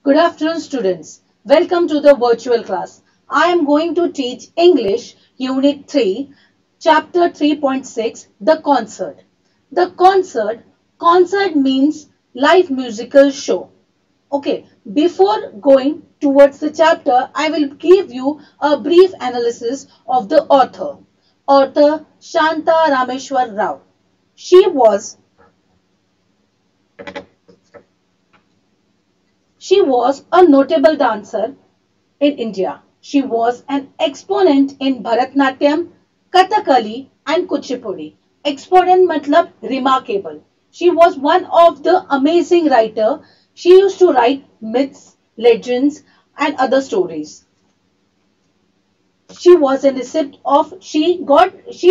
Good afternoon, students. Welcome to the virtual class. I am going to teach English Unit 3, Chapter 3.6, The Concert. The concert means live musical show. Okay, before going towards the chapter, I will give you a brief analysis of the author. Author Shanta Rameshwar Rao. She was She was a notable dancer in India. She was an exponent in Bharatnatyam, Kathakali and Kuchipudi. Exponent matlab remarkable. She was one of the amazing writer. She used to write myths, legends and other stories. She was a recipient of she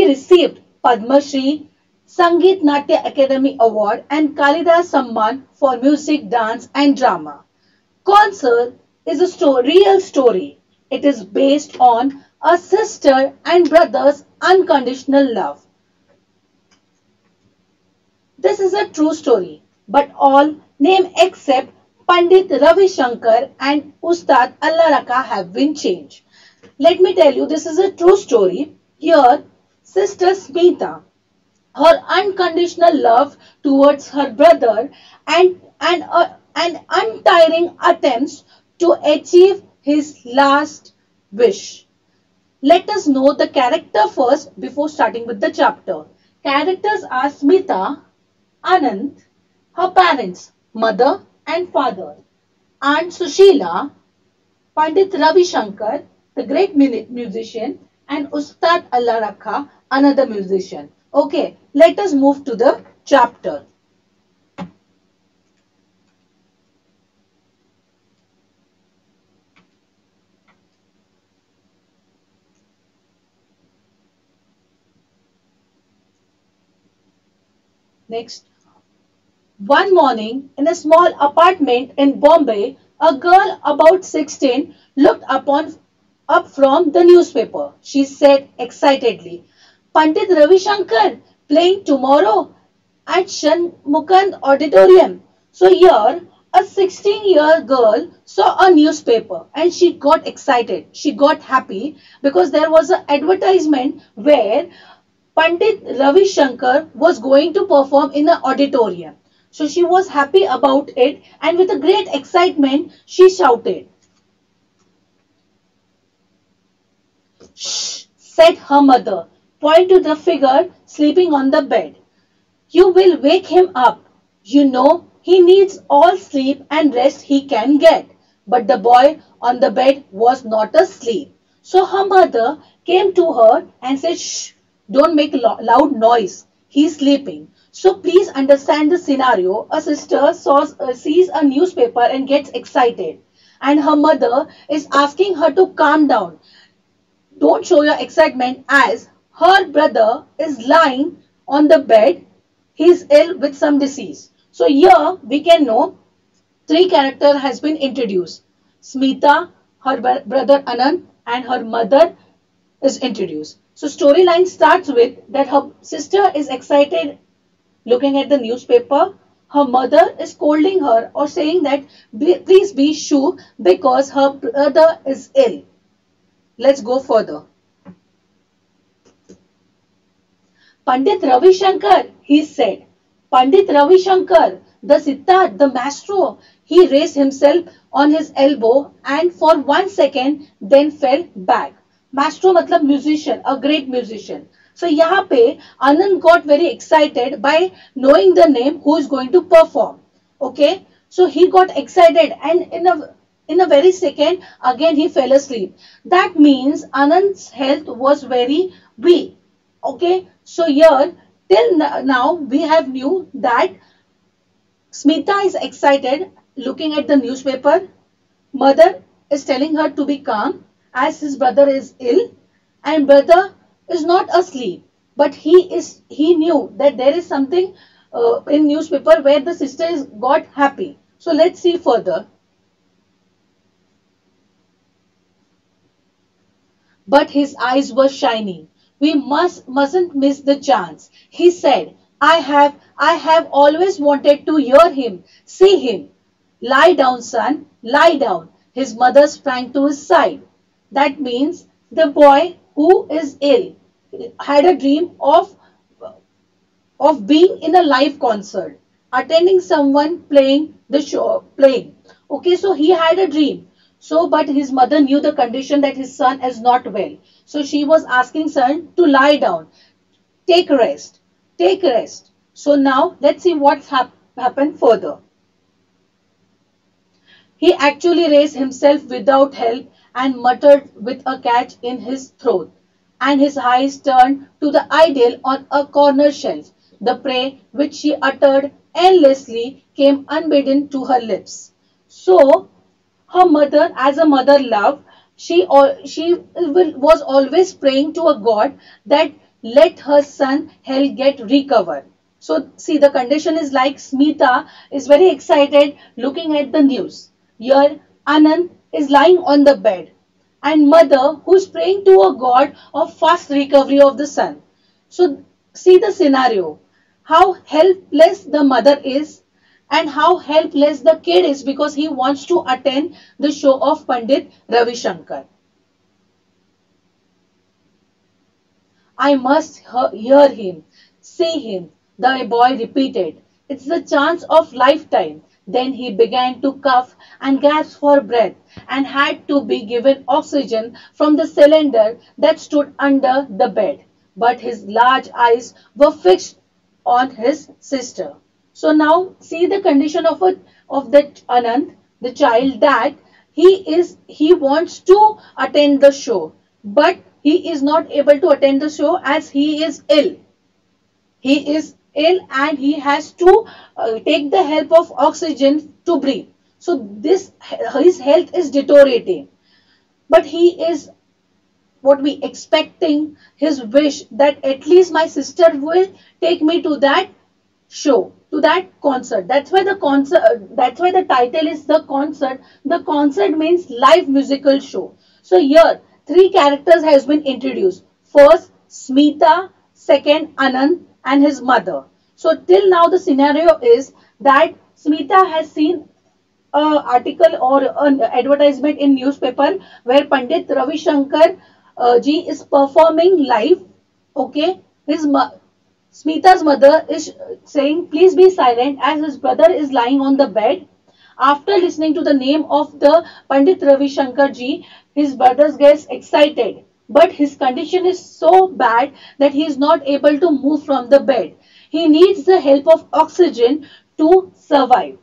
received Padma Shri, Sangeet Natya Academy Award and Kalidas Samman for music, dance and drama. Concert is a real story. It is based on a sister and brother's unconditional love. This is a true story, but all name except Pandit Ravi Shankar and Ustad Allah Raka have been changed. Let me tell you, this is a true story. Here, Sister Smita, her unconditional love towards her brother and untiring attempts to achieve his last wish. Let us know the character first before starting with the chapter. Characters are Smita, Anand, her parents, mother and father, Aunt Sushila, Pandit Ravi Shankar, the great musician, and Ustad Allah Rakha, another musician. Okay, let us move to the chapter. Next. One morning, in a small apartment in Bombay, a girl about 16 looked up from the newspaper. She said excitedly, Pandit Ravi Shankar playing tomorrow at Shanmukand Auditorium. So here, a 16-year girl saw a newspaper and she got excited. She got happy because there was an advertisement where Pandit Ravi Shankar was going to perform in an auditorium. So she was happy about it and with a great excitement she shouted. Shh, said her mother, point to the figure sleeping on the bed. You will wake him up. You know he needs all sleep and rest he can get. But the boy on the bed was not asleep. So her mother came to her and said, shh, don't make loud noise. He's sleeping. So please understand the scenario. A sister sees a newspaper and gets excited. And her mother is asking her to calm down. Don't show your excitement as her brother is lying on the bed. He is ill with some disease. So here we can know three characters has been introduced. Smita, her brother Anand and her mother is introduced. So storyline starts with that her sister is excited looking at the newspaper. Her mother is scolding her or saying that please be sure because her brother is ill. Let's go further. Pandit Ravi Shankar, he said. Pandit Ravi Shankar, the sitar, the maestro, he raised himself on his elbow and for 1 second then fell back. Maestro matlab musician, a great musician. So यहाँ पे Anand got very excited by knowing the name who is going to perform. Okay, so he got excited and in a very second again he fell asleep. That means Anand's health was very weak. Okay, so here till now we have knew that Smita is excited looking at the newspaper. Mother is telling her to be calm as his brother is ill and brother is not asleep. But he knew that there is something in newspaper where the sister is got happy. So let's see further. But his eyes were shining. We mustn't miss the chance. He said, I have always wanted to hear him, see him. Lie down, son, lie down. His mother sprang to his side. That means the boy who is ill had a dream of being in a live concert, attending someone playing the show, playing. Okay, so he had a dream. So, but his mother knew the condition that his son is not well. So she was asking son to lie down, take rest, take rest. So now let's see what's happened further. He actually raised himself without help and muttered with a catch in his throat, and his eyes turned to the idol on a corner shelf. The prayer which she uttered endlessly came unbidden to her lips. So, her mother, as a mother love, was always praying to a God that let her son he'll get recover. So see, the condition is like Smita is very excited looking at the news. Here Anand is lying on the bed and mother who's praying to a God of fast recovery of the son. So see the scenario, how helpless the mother is and how helpless the kid is because he wants to attend the show of Pandit Ravi Shankar. I must hear him, see him, the boy repeated. It's the chance of lifetime. Then he began to cough and gasp for breath and had to be given oxygen from the cylinder that stood under the bed. But his large eyes were fixed on his sister. So now see the condition of that Anand, the child, that he wants to attend the show, but he is not able to attend the show as he is ill. He is ill and he has to take the help of oxygen to breathe. So this his health is deteriorating, but he is what we expecting his wish that at least my sister will take me to that show, to that concert. That's why the concert, that's why the title is the concert. The concert means live musical show. So here three characters has been introduced. First Smita, second Anand and his mother. So till now the scenario is that Smita has seen a article or an advertisement in newspaper where Pandit Ravi Shankar ji is performing live. Okay, Smita's mother is saying, please be silent as his brother is lying on the bed. After listening to the name of the Pandit Ravi Shankar ji, his brother gets excited. But his condition is so bad that he is not able to move from the bed. He needs the help of oxygen to survive.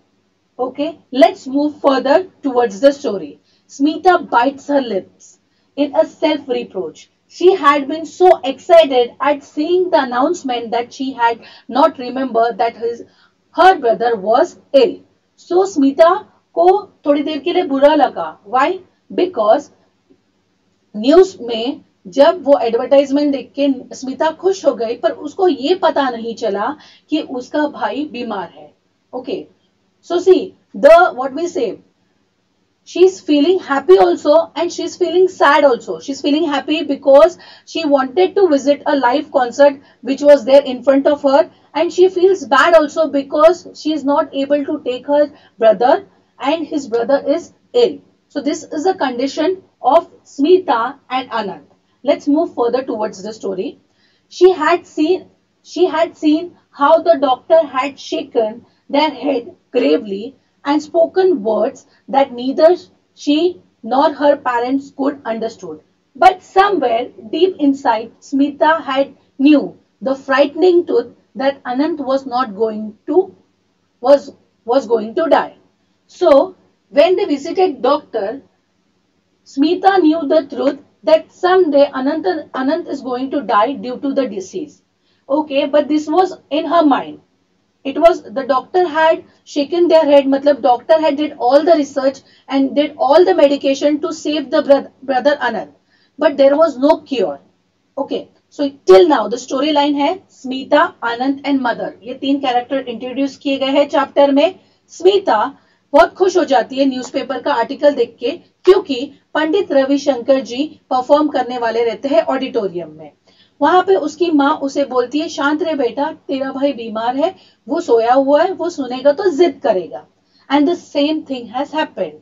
Okay, let's move further towards the story. Smita bites her lips in a self-reproach. She had been so excited at seeing the announcement that she had not remembered that her brother was ill. So Smita को थोड़ी देर के लिए बुरा लगा. Why? Because news में जब वो advertisement देख के स्मिता खुश हो गई, पर उसको ये पता नहीं चला कि उसका भाई बीमार है. Okay, so see the what we say, she is feeling happy also and she is feeling sad also. She is feeling happy because she wanted to visit a live concert which was there in front of her, and she feels bad also because she is not able to take her brother and his brother is ill. So this is a condition of Smita and Anand. Let's move further towards the story. She had seen how the doctor had shaken their head gravely and spoken words that neither she nor her parents could understood. But somewhere deep inside, Smita had knew the frightening truth that Anand was not going to was going to die. So when they visited doctor, Smita knew the truth that someday Anand is going to die due to the disease. Okay, but this was in her mind. It was the doctor had shaken their head, matlab doctor had did all the research and did all the medication to save the brother Anand, but there was no cure. Okay, so till now the storyline है स्मिता, आनंद and mother. ये तीन character introduce किए गए हैं chapter में. स्मिता बहुत खुश हो जाती है न्यूज़पेपर का आर्टिकल देख के, क्योंकि पंडित रविशंकर जी परफॉर्म करने वाले रहते हैं ऑडिटोरियम में. वहां पे उसकी माँ उसे बोलती है, शांत रहे बेटा, तेरा भाई बीमार है, वो सोया हुआ है, वो सुनेगा तो जिद करेगा. and the same thing has happened.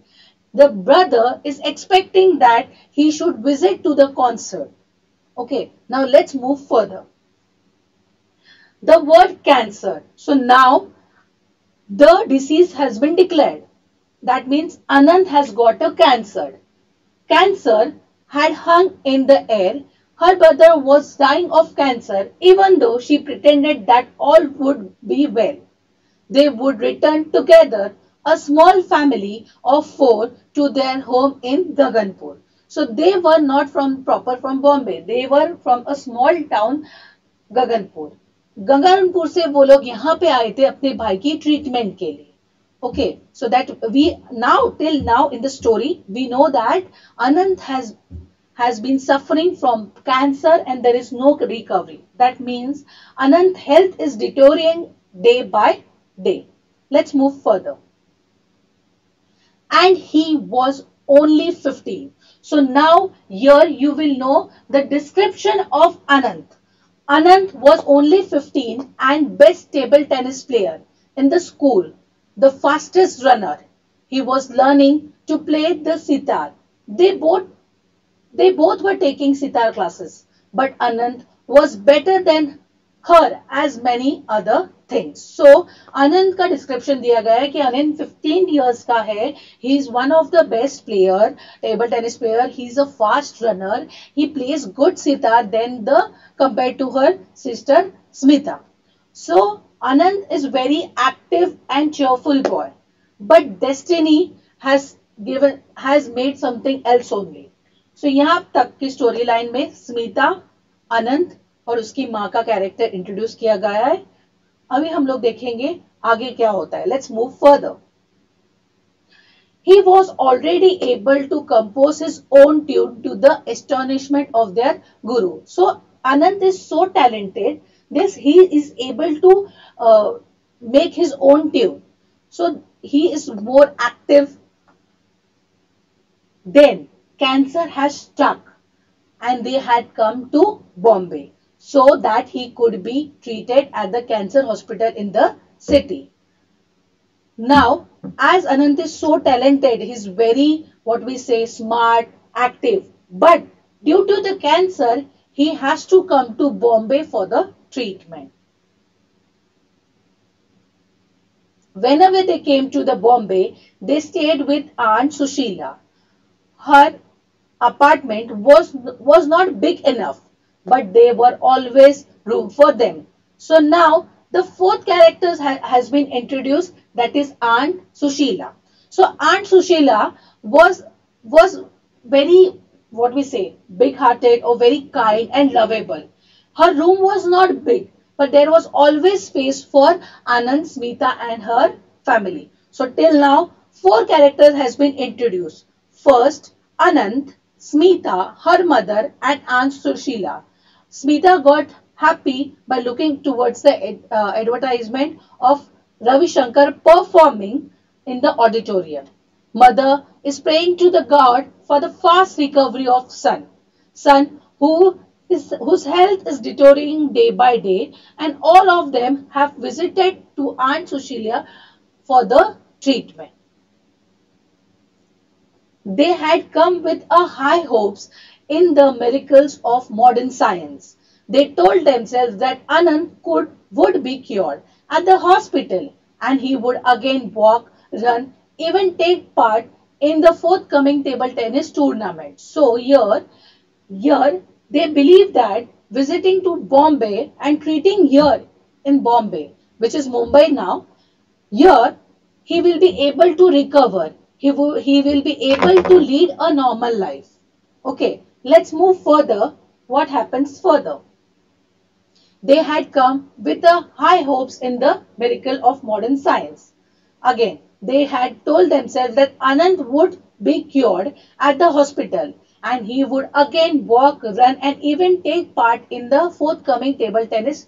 The brother is expecting that he should visit to the concert. Okay, now let's move further. The word cancer. So now the disease has been declared. That means Anand has got a cancer. Cancer had hung in the air. Her brother was dying of cancer even though she pretended that all would be well. They would return together, a small family of four, to their home in Gaganpur. So they were not proper from Bombay. They were from a small town, Gaganpur. Gaganpur से वो लोग यहाँ पे आए थे अपने भाई की ट्रीटमेंट के लिए. Okay, so that we now till now in the story we know that Anand has been suffering from cancer and there is no recovery. That means Anand's health is deteriorating day by day. Let's move further. And he was only 15. So now here you will know the description of Anand. Anand was only 15 and best table tennis player in the school, the fastest runner. He was learning to play the sitar. They both were taking sitar classes, but Anand was better than her as many other things. So Anand का description दिया गया है कि Anand 15 years का है. He is one of the best player, table tennis player. He is a fast runner. He plays good sitar than the compared to her sister Smita. So Anand is very active and cheerful boy. But destiny has made something else only. So यहाँ तक की story line में स्मिता, अनंत और उसकी माँ का character introduce किया गया है. अभी हम लोग देखेंगे आगे क्या होता है. Let's move further. He was already able to compose his own tune to the astonishment of their guru. So Anand is so talented. This he is able to make his own tune. So he is more active. Then cancer has struck and they had come to Bombay so that he could be treated at the cancer hospital in the city. Now, as Anant is so talented, he is very, what we say, smart, active. But due to the cancer, he has to come to Bombay for the treatment. Whenever they came to the Bombay, they stayed with Aunt Sushila. Her apartment was not big enough, but there were always room for them. So now the fourth character has been introduced, that is Aunt Sushila. So Aunt Sushila was very, what we say, big hearted or very kind and lovable. Her room was not big, but there was always space for Anand, Smita and her family. So till now, four characters has been introduced. First, Anand, Smita, her mother and Aunt Sushila. Smita got happy by looking towards the advertisement of Ravi Shankar performing in the auditorium. Mother is praying to the God for the fast recovery of son. Son whose health is deteriorating day by day, and all of them have visited to Aunt Sushila for the treatment. They had come with a high hopes in the miracles of modern science. They told themselves that Anand would be cured at the hospital and he would again walk, run, even take part in the forthcoming table tennis tournament. So here they believe that visiting to Bombay and treating here in Bombay, which is Mumbai now, here he will be able to recover. He will be able to lead a normal life. Okay, let's move further. What happens further? They had come with the high hopes in the miracle of modern science. Again, they had told themselves that Anand would be cured at the hospital and he would again walk, run and even take part in the forthcoming table tennis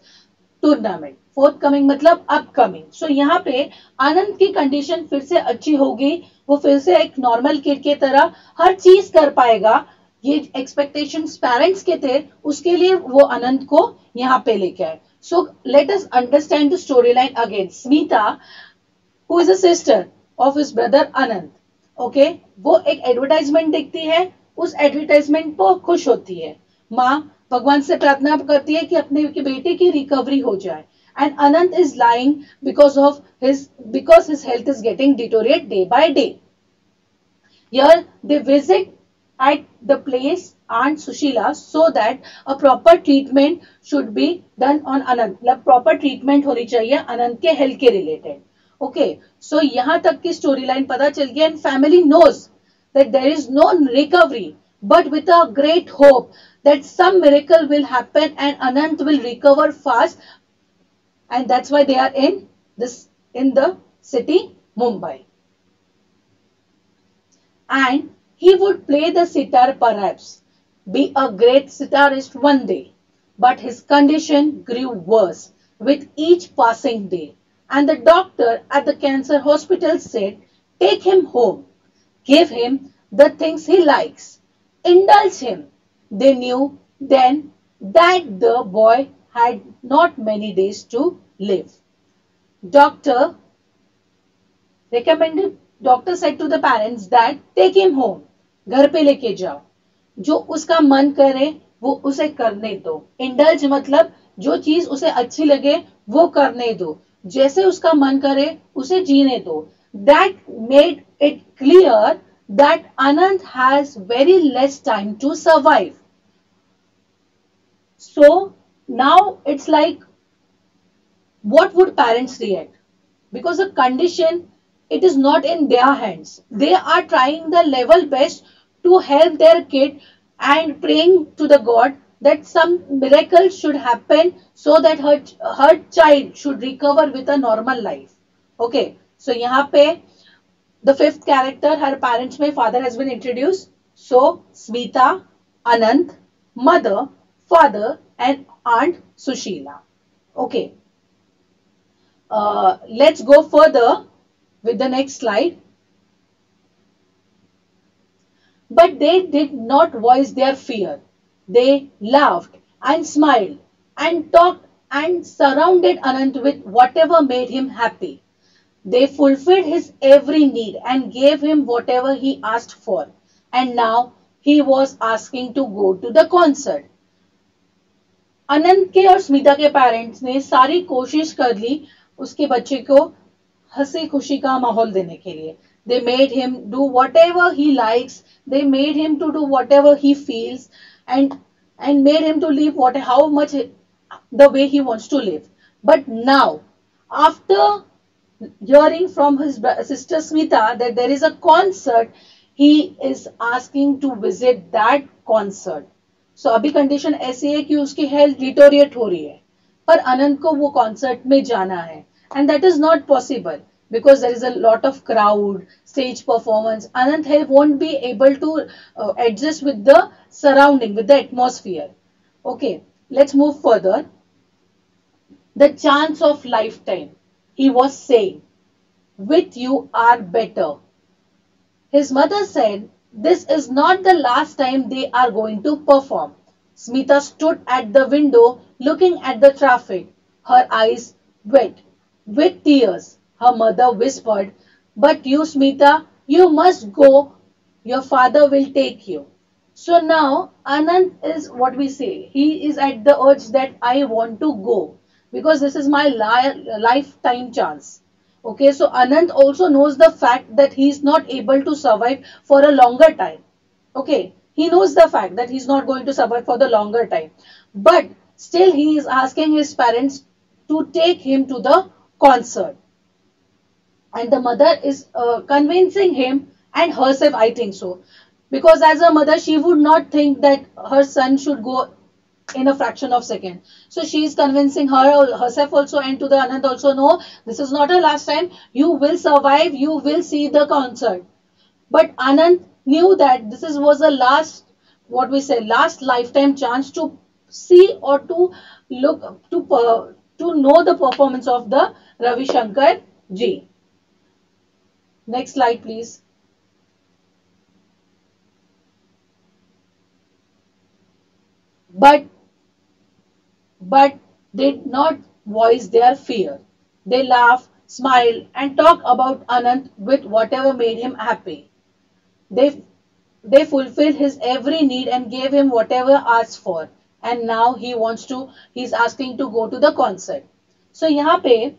tournament. Fourth coming मतलब upcoming. सो यहाँ पे आनंद की condition फिर से अच्छी होगी. वो फिर से एक नॉर्मल किड के तरह हर चीज कर पाएगा. ये एक्सपेक्टेशंस पेरेंट्स के थे, उसके लिए वो आनंद को यहाँ पे लेके आए. So let us understand the story line again. Smita, who is a sister of his brother Anant. Okay वो एक एडवर्टाइजमेंट देखती है, उस एडवर्टाइजमेंट पर खुश होती है. माँ भगवान से प्रार्थना करती है कि अपने के बेटे की रिकवरी हो जाए. And Anant is lying because his health is getting deteriorate day by day. Here they visit at the place Aunt Sushila so that a proper treatment should be done on Anant. मतलब proper treatment होनी चाहिए अनंत के health के related. Okay, so यहाँ तक की story line पता चल गया and family knows that there is no recovery, but with a great hope that some miracle will happen and Anant will recover fast, and that's why they are in the city Mumbai. And he would play the sitar perhaps, be a great sitarist one day. But his condition grew worse with each passing day. And the doctor at the cancer hospital said, take him home, give him the things he likes, indulge him. They knew then that the boy had not many days to live. Doctor recommended doctor said to the parents that take him home, घर पे लेके जाओ, जो उसका मन करे वो उसे करने दो. इंडल्ज मतलब जो चीज उसे अच्छी लगे वो करने दो, जैसे उसका मन करे उसे जीने दो. That made it clear that Anant has very less time to survive. So now it's like what would parents react? Because the condition, it is not in their hands. They are trying the level best to help their kid and praying to the God that some miracle should happen so that her child should recover with a normal life. Okay, so यहाँ पे the fifth character, her parents में father has been introduced. So Smita, Anant, mother, father and aunt Sushila. Okay. Let's go further with the next slide. But they did not voice their fear. They laughed and smiled and talked and surrounded Anant with whatever made him happy. They fulfilled his every need and gave him whatever he asked for. And now he was asking to go to the concert. अनंत के और स्मिता के parents ने सारी कोशिश कर ली उसके बच्चे को हंसी खुशी का माहौल देने के लिए. They made him do whatever he likes. They made him to do whatever he feels and made him to live how much the way he wants to live. But now, after hearing from his sister Smita that there is a concert, he is asking to visit that concert. So अभी condition ऐसी है कि उसकी health deteriorate हो रही है, पर अनंत को वो कॉन्सर्ट में जाना है. And that is not possible because there is a lot of crowd, stage performance. Anant won't be able to adjust with the surrounding, with the atmosphere. Okay, let's move further. The chance of lifetime, he was saying, with you are better. His mother said, this is not the last time they are going to perform. Smita stood at the window looking at the traffic, her eyes wet with tears. Her mother whispered, but you, Smita, you must go. Your father will take you. So now Anant is what we say. He is at the urge that I want to go because this is my lifetime chance. Okay, so Anant also knows the fact that he is not able to survive for a longer time. Okay, he knows the fact that he is not going to survive for the longer time. But still he is asking his parents to take him to the concert. And the mother is convincing him and herself, I think so, because as a mother she would not think that her son should go in a fraction of second. So she is convincing herself also and to the Anand also, no, this is not a last time, you will survive, you will see the concert. But Anand knew that was a last, what we say, last lifetime chance to see or to look to know the performance of the Ravi Shankar ji. Next slide, please. But did not voice their fear. They laughed, smile, and talk about Anant with whatever made him happy. They they fulfilled his every need and gave him whatever asked for. And now he's asking to go to the concert. So यहाँ पे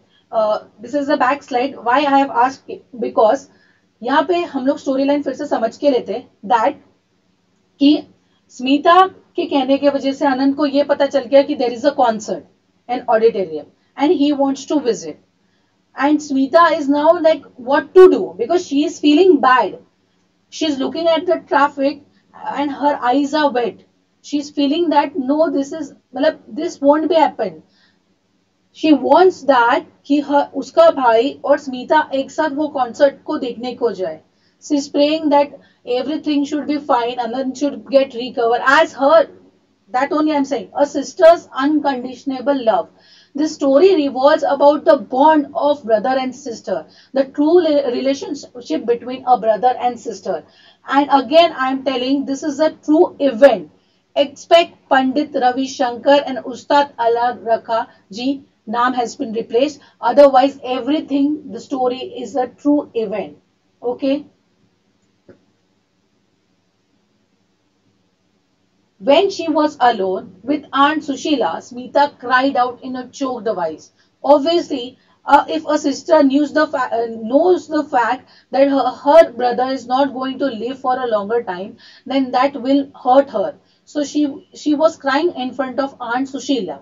this is a backslide. Why I have asked? Because यहाँ पे हम लोग story line फिर से समझ के लेते that कि स्मिता के कहने के वजह से आनंद को ये पता चल गया कि there is a concert an auditorium and he wants to visit and Smita is now like what to do because she is feeling bad. She's looking at the traffic and her eyes are wet. She's feeling that no, this won't be happen. She wants that कि उसका भाई और स्मिता एक साथ वो concert को देखने को जाए. She's praying that everything should be fine and then should get recover as her. That only I'm saying. A sister's unconditional love. This story revolves about the bond of brother and sister, the true relationship between a brother and sister. And again, I am telling this is a true event. Expect Pandit Ravi Shankar and Ustad Allah Rakha ji Naam has been replaced. Otherwise, everything, the story is a true event. Okay. When she was alone with Aunt Sushila, Smita cried out in a choked voice. Obviously, if a sister knows the fact that her brother is not going to live for a longer time, then that will hurt her. So she was crying in front of Aunt Sushila.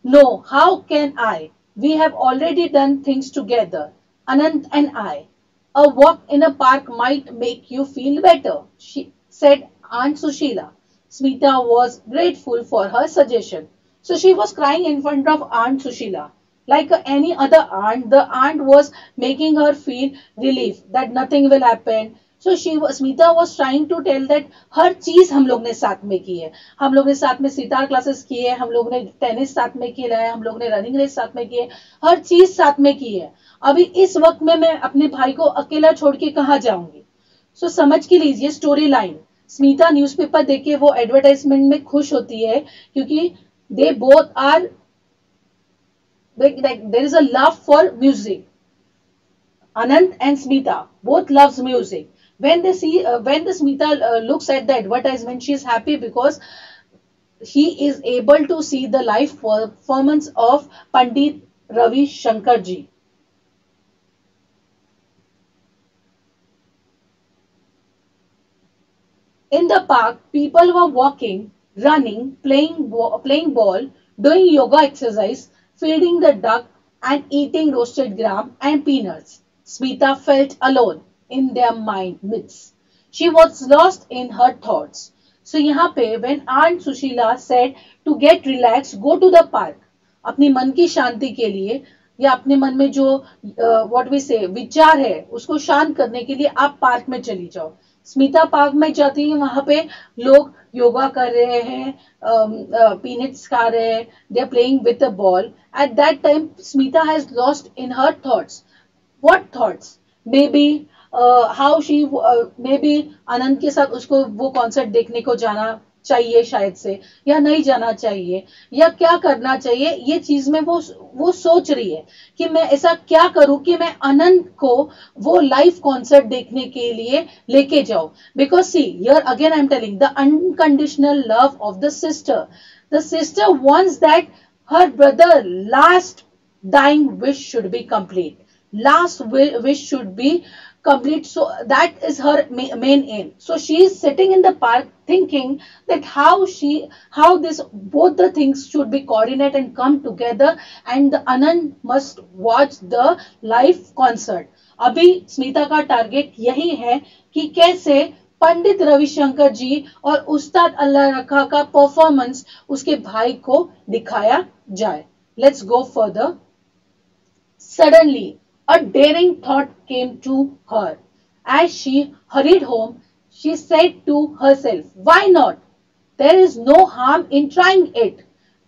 No, how can I? We have already done things together, Anant and I. A walk in a park might make you feel better, she said Aunt Sushila. Smita was grateful for her suggestion. So she was crying in front of Aunt Sushila. Like any other aunt, the aunt was making her feel relief that nothing will happen. So Smita was trying to tell that हर चीज हम लोग ने साथ में की है. हम लोग ने साथ में सितार क्लासेस की है, हम लोग ने टेनिस साथ में किया है, हम लोग ने रनिंग रेस साथ में की है, हर चीज साथ में की है. अभी इस वक्त में मैं अपने भाई को अकेला छोड़ के कहाँ जाऊंगी. सो समझ के लीजिए स्टोरी लाइन. स्मिता न्यूज़पेपर देख के वो एडवर्टाइजमेंट में खुश होती है क्योंकि they both are there is a love for music. Anant and Smita both loves music. When the Smita looks at the advertisement, she is happy because he is able to see the live performance of Pandit Ravi Shankar ji. In the park, people were walking, running, playing ball, doing yoga exercise, feeding the duck, and eating roasted gram and peanuts. Smita felt alone in their mind midst. She was lost in her thoughts. So यहाँ पे when Aunt Sushila said to get relaxed, go to the park. अपनी मन की शांति के लिए या अपने मन में जो व्हाट वी से विचार है उसको शांत करने के लिए आप पार्क में चली जाओ. स्मिता पार्क में जाती है, वहां पे लोग योगा कर रहे हैं, पीनट्स खा रहे हैं, they are playing with the ball. At that time Smita has lost in her thoughts. What thoughts? Maybe how she may be Anand के साथ उसको वो कॉन्सर्ट देखने को जाना चाहिए शायद से, या नहीं जाना चाहिए, या क्या करना चाहिए. ये चीज में वो सोच रही है कि मैं ऐसा क्या करूं कि मैं आनंद को वो लाइव कॉन्सर्ट देखने के लिए लेके जाऊं. Because see here again I am telling the unconditional love of the sister. The sister wants that her brother last dying wish should be complete. Last wish should be complete. So that is her main aim. So she is sitting in the park thinking that how this both the things should be coordinated and come together, and the Anand must watch the live concert. अभी स्मिता का target यही है कि कैसे पंडित रविशंकर जी और उस्ताद अल्लाह रखा का performance उसके भाई को दिखाया जाए. Let's go further. Suddenly, a daring thought came to her. As she hurried home, she said to herself, why not? There is no harm in trying it.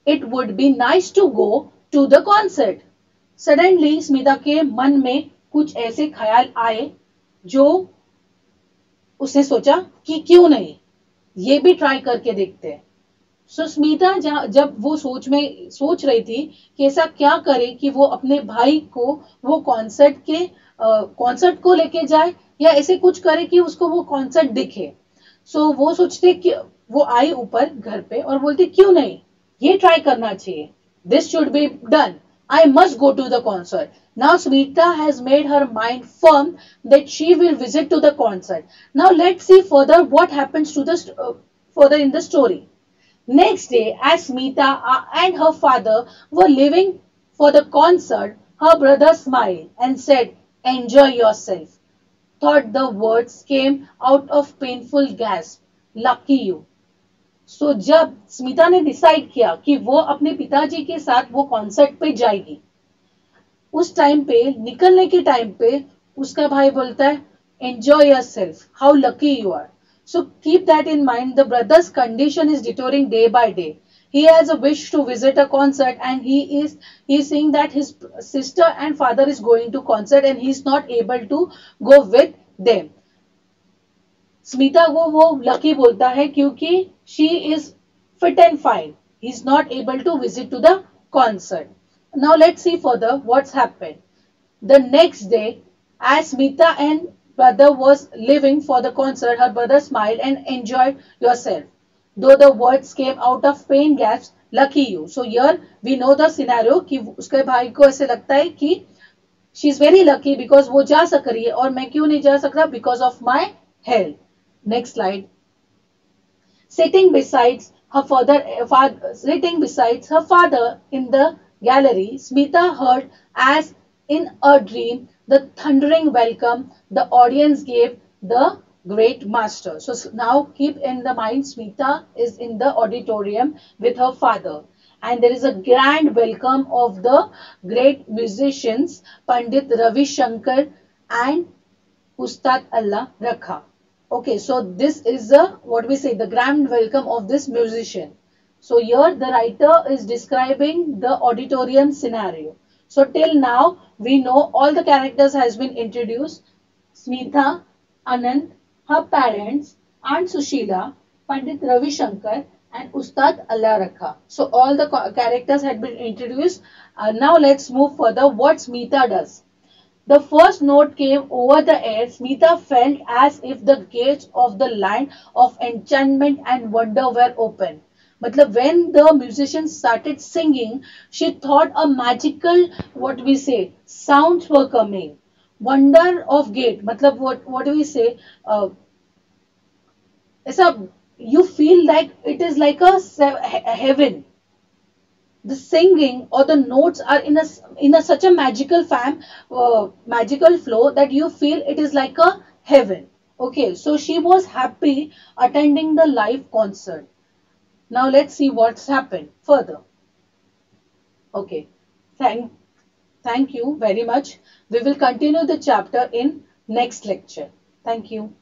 It would be nice to go to the concert. Suddenly, Smita के मन में कुछ ऐसे ख्याल आए जो उसने सोचा कि क्यों नहीं, ये भी ट्राई करके देखते हैं. सो स्मिता जब वो सोच रही थी कि ऐसा क्या करे कि वो अपने भाई को वो कॉन्सर्ट को लेके जाए या ऐसे कुछ करे कि उसको वो कॉन्सर्ट दिखे। सो वो सोचते कि वो आई ऊपर घर पे और बोलती क्यों नहीं, ये ट्राई करना चाहिए, this should be done, I must go to the concert. Now Smita has made her mind firm that she will visit to the concert. Now let's see further what happens to the further in the story. Next day, as Smita and her father were leaving for the concert, her brother smiled and said, "Enjoy yourself." Thought the words came out of painful gasp. Lucky you. So जब स्मिता ने decide किया कि वो अपने पिताजी के साथ वो कॉन्सर्ट पे जाएगी, उस टाइम पे निकलने के टाइम पे उसका भाई बोलता है enjoy yourself, how lucky you are. So keep that in mind, the brother's condition is deteriorating day by day. He has a wish to visit a concert and he is saying that his sister and father is going to concert and he is not able to go with them. Smita को वो lucky बोलता है क्योंकि she is fit and fine, he is not able to visit to the concert. Now let's see further what's happened. The next day, as Smita and brother was leaving for the concert, her brother smiled and enjoyed yourself. Though the words came out of pain gasps, lucky you. So here we know the scenario कि उसके भाई को ऐसे लगता है कि she is very lucky because वो जा सक रही है और मैं क्यों नहीं जा सकता because of my health. Next slide. Sitting besides sitting besides her father in the gallery, Smita heard as in a dream the thundering welcome the audience gave the great master. So now keep in the mind Smita is in the auditorium with her father and there is a grand welcome of the great musicians Pandit Ravi Shankar and Ustad Allah Rakha. Okay, so this is the what we say the grand welcome of this musician. So here the writer is describing the auditorium scenario. So till now we know all the characters has been introduced. Smita, Anand, her parents, Aunt Sushila, Pandit Ravi Shankar and Ustad Allah Rakha. So all the characters had been introduced. Now let's move further. What Smita does. The first note came over the air. Smita felt as if the gates of the land of enchantment and wonder were open. Matlab when the musicians started singing, she thought a magical, what we say, sounds were coming. Wonder of gate. Matlab what do we say? ऐसा you feel like it is like a heaven. The singing or the notes are in a such a magical flow that you feel it is like a heaven. Okay, so she was happy attending the live concert. Now let's see what's happened further. Okay, thank you very much. We will continue the chapter in next lecture. Thank you.